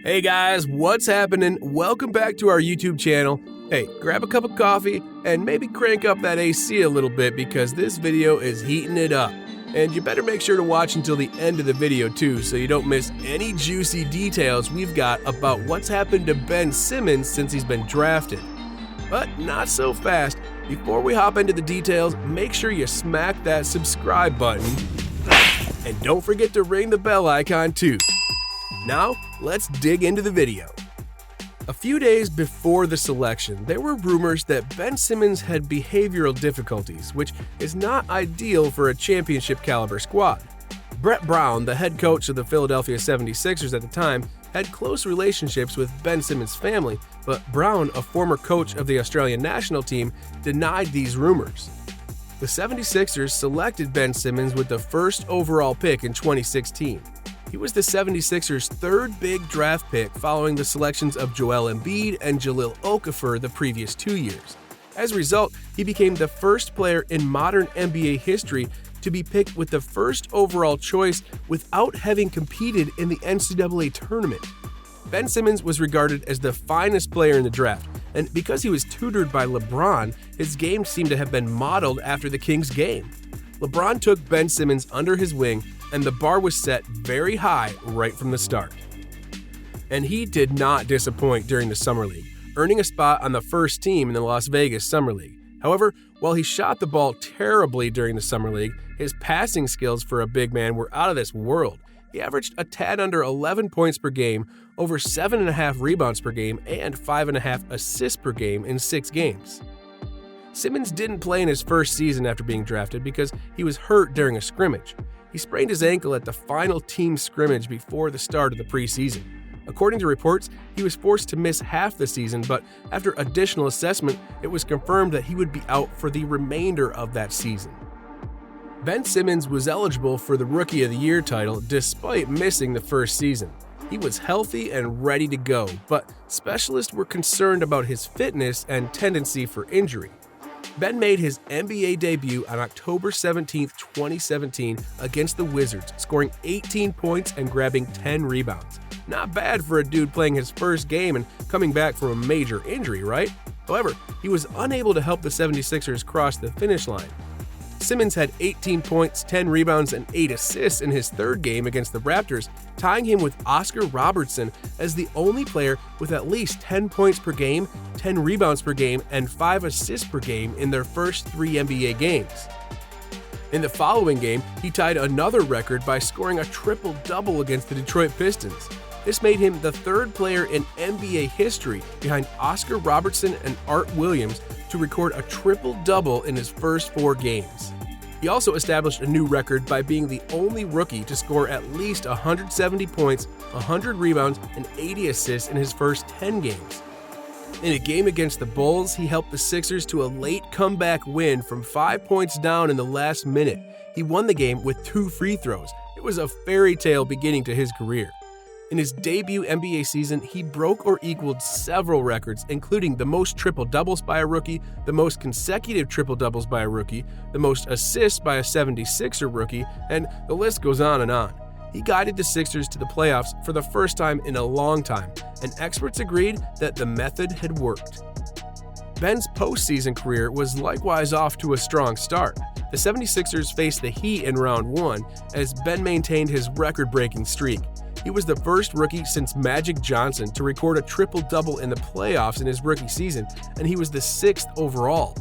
Hey guys, what's happening? Welcome back to our YouTube channel. Hey, grab a cup of coffee and maybe crank up that AC a little bit because this video is heating it up. And you better make sure to watch until the end of the video too so you don't miss any juicy details we've got about what's happened to Ben Simmons since he's been drafted. But not so fast. Before we hop into the details, make sure you smack that subscribe button and don't forget to ring the bell icon too. Now, let's dig into the video. A few days before the selection, there were rumors that Ben Simmons had behavioral difficulties, which is not ideal for a championship-caliber squad. Brett Brown, the head coach of the Philadelphia 76ers at the time, had close relationships with Ben Simmons' family, but Brown, a former coach of the Australian national team, denied these rumors. The 76ers selected Ben Simmons with the first overall pick in 2016. He was the 76ers' third big draft pick following the selections of Joel Embiid and Jahlil Okafor the previous 2 years. As a result, he became the first player in modern NBA history to be picked with the first overall choice without having competed in the NCAA tournament. Ben Simmons was regarded as the finest player in the draft, and because he was tutored by LeBron, his game seemed to have been modeled after the Kings' game. LeBron took Ben Simmons under his wing, and the bar was set very high right from the start. And he did not disappoint during the Summer League, earning a spot on the first team in the Las Vegas Summer League. However, while he shot the ball terribly during the Summer League, his passing skills for a big man were out of this world. He averaged a tad under 11 points per game, over 7.5 rebounds per game, and 5.5 assists per game in 6 games. Simmons didn't play in his first season after being drafted because he was hurt during a scrimmage. He sprained his ankle at the final team scrimmage before the start of the preseason. According to reports, he was forced to miss half the season, but after additional assessment, it was confirmed that he would be out for the remainder of that season. Ben Simmons was eligible for the Rookie of the Year title despite missing the first season. He was healthy and ready to go, but specialists were concerned about his fitness and tendency for injury. Ben made his NBA debut on October 17, 2017 against the Wizards, scoring 18 points and grabbing 10 rebounds. Not bad for a dude playing his first game and coming back from a major injury, right? However, he was unable to help the 76ers cross the finish line. Simmons had 18 points, 10 rebounds, and 8 assists in his third game against the Raptors, tying him with Oscar Robertson as the only player with at least 10 points per game, 10 rebounds per game, and 5 assists per game in their first 3 NBA games. In the following game, he tied another record by scoring a triple-double against the Detroit Pistons. This made him the third player in NBA history behind Oscar Robertson and Art Williams to record a triple-double in his first 4 games. He also established a new record by being the only rookie to score at least 170 points, 100 rebounds, and 80 assists in his first 10 games. In a game against the Bulls, he helped the Sixers to a late comeback win from 5 points down in the last minute. He won the game with 2 free throws. It was a fairy tale beginning to his career. In his debut NBA season, he broke or equaled several records, including the most triple-doubles by a rookie, the most consecutive triple-doubles by a rookie, the most assists by a 76er rookie, and the list goes on and on. He guided the Sixers to the playoffs for the first time in a long time, and experts agreed that the method had worked. Ben's postseason career was likewise off to a strong start. The 76ers faced the Heat in round 1 as Ben maintained his record-breaking streak. He was the first rookie since Magic Johnson to record a triple-double in the playoffs in his rookie season, and he was the 6th overall.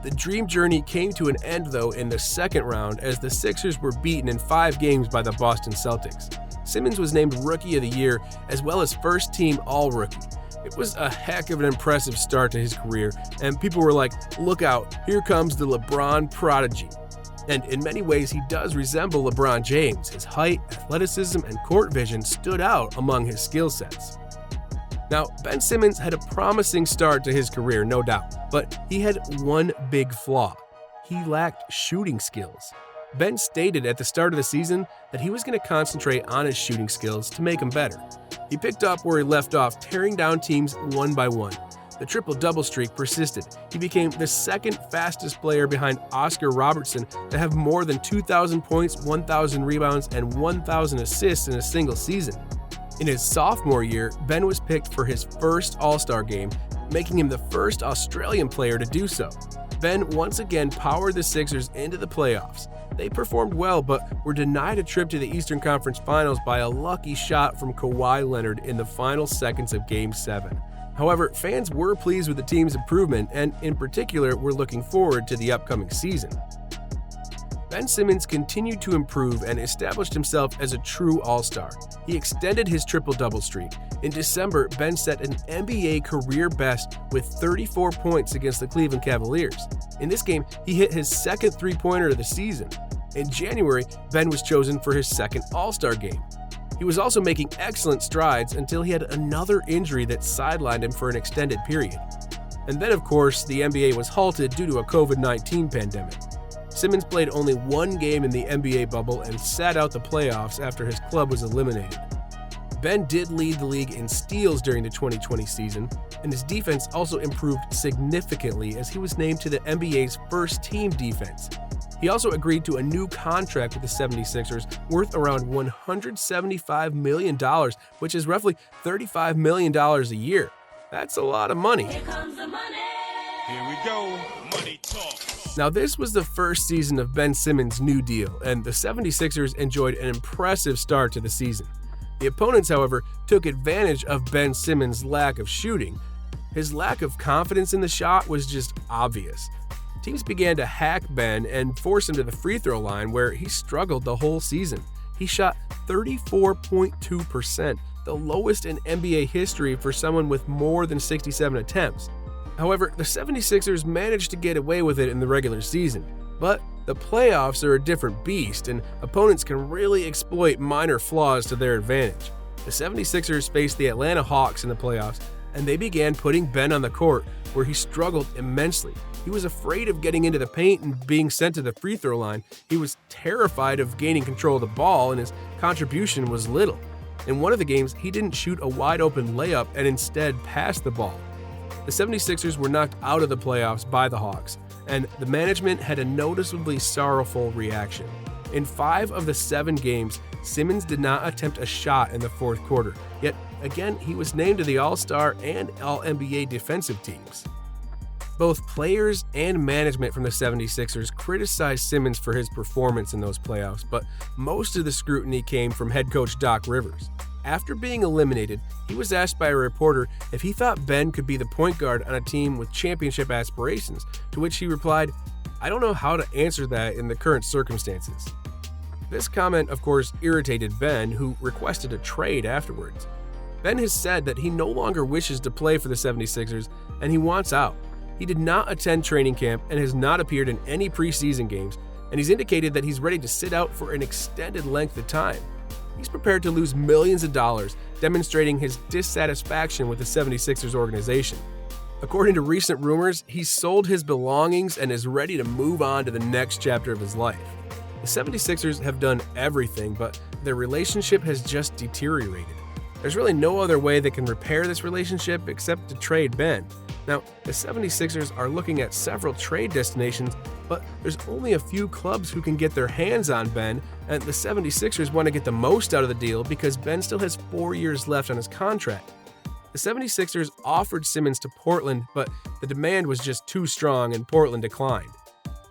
The dream journey came to an end, though, in the second round as the Sixers were beaten in 5 games by the Boston Celtics. Simmons was named Rookie of the Year as well as first-team All-Rookie. It was a heck of an impressive start to his career, and people were like, look out, here comes the LeBron prodigy. And in many ways, he does resemble LeBron James. His height, athleticism, and court vision stood out among his skill sets. Now, Ben Simmons had a promising start to his career, no doubt, but he had one big flaw. He lacked shooting skills. Ben stated at the start of the season that he was going to concentrate on his shooting skills to make them better. He picked up where he left off, tearing down teams one by one. The triple-double streak persisted. He became the second fastest player behind Oscar Robertson to have more than 2,000 points, 1,000 rebounds, and 1,000 assists in a single season. In his sophomore year, Ben was picked for his first All-Star game, making him the first Australian player to do so. Ben once again powered the Sixers into the playoffs. They performed well, but were denied a trip to the Eastern Conference Finals by a lucky shot from Kawhi Leonard in the final seconds of Game 7. However, fans were pleased with the team's improvement and, in particular, were looking forward to the upcoming season. Ben Simmons continued to improve and established himself as a true all-star. He extended his triple-double streak. In December, Ben set an NBA career best with 34 points against the Cleveland Cavaliers. In this game, he hit his second three-pointer of the season. In January, Ben was chosen for his second All-Star game. He was also making excellent strides until he had another injury that sidelined him for an extended period. And then, of course, the NBA was halted due to a COVID-19 pandemic. Simmons played only one game in the NBA bubble and sat out the playoffs after his club was eliminated. Ben did lead the league in steals during the 2020 season, and his defense also improved significantly as he was named to the NBA's first-team defense. He also agreed to a new contract with the 76ers worth around $175 million, which is roughly $35 million a year. That's a lot of money. Here comes the money. Here we go. Money talk. Now, this was the first season of Ben Simmons' new deal, and the 76ers enjoyed an impressive start to the season. The opponents, however, took advantage of Ben Simmons' lack of shooting. His lack of confidence in the shot was just obvious. Teams began to hack Ben and force him to the free throw line, where he struggled the whole season. He shot 34.2%, the lowest in NBA history for someone with more than 67 attempts. However, the 76ers managed to get away with it in the regular season. But the playoffs are a different beast, and opponents can really exploit minor flaws to their advantage. The 76ers faced the Atlanta Hawks in the playoffs, and they began putting Ben on the court, where he struggled immensely. He was afraid of getting into the paint and being sent to the free throw line. He was terrified of gaining control of the ball, and his contribution was little. In one of the games, he didn't shoot a wide-open layup and instead passed the ball. The 76ers were knocked out of the playoffs by the Hawks, and the management had a noticeably sorrowful reaction. In 5 of the 7 games, Simmons did not attempt a shot in the fourth quarter, yet again he was named to the All-Star and All-NBA defensive teams. Both players and management from the 76ers criticized Simmons for his performance in those playoffs, but most of the scrutiny came from head coach Doc Rivers. After being eliminated, he was asked by a reporter if he thought Ben could be the point guard on a team with championship aspirations, to which he replied, "I don't know how to answer that in the current circumstances." This comment, of course, irritated Ben, who requested a trade afterwards. Ben has said that he no longer wishes to play for the 76ers and he wants out. He did not attend training camp and has not appeared in any preseason games, and he's indicated that he's ready to sit out for an extended length of time. He's prepared to lose millions of dollars, demonstrating his dissatisfaction with the 76ers organization. According to recent rumors, he's sold his belongings and is ready to move on to the next chapter of his life. The 76ers have done everything, but their relationship has just deteriorated. There's really no other way they can repair this relationship except to trade Ben. Now, the 76ers are looking at several trade destinations, but there's only a few clubs who can get their hands on Ben, and the 76ers want to get the most out of the deal because Ben still has 4 years left on his contract. The 76ers offered Simmons to Portland, but the demand was just too strong and Portland declined.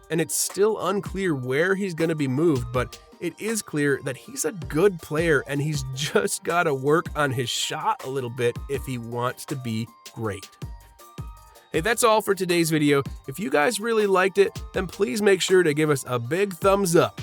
And it's still unclear where he's going to be moved, but it is clear that he's a good player and he's just got to work on his shot a little bit if he wants to be great. Hey, that's all for today's video. If you guys really liked it, then please make sure to give us a big thumbs up.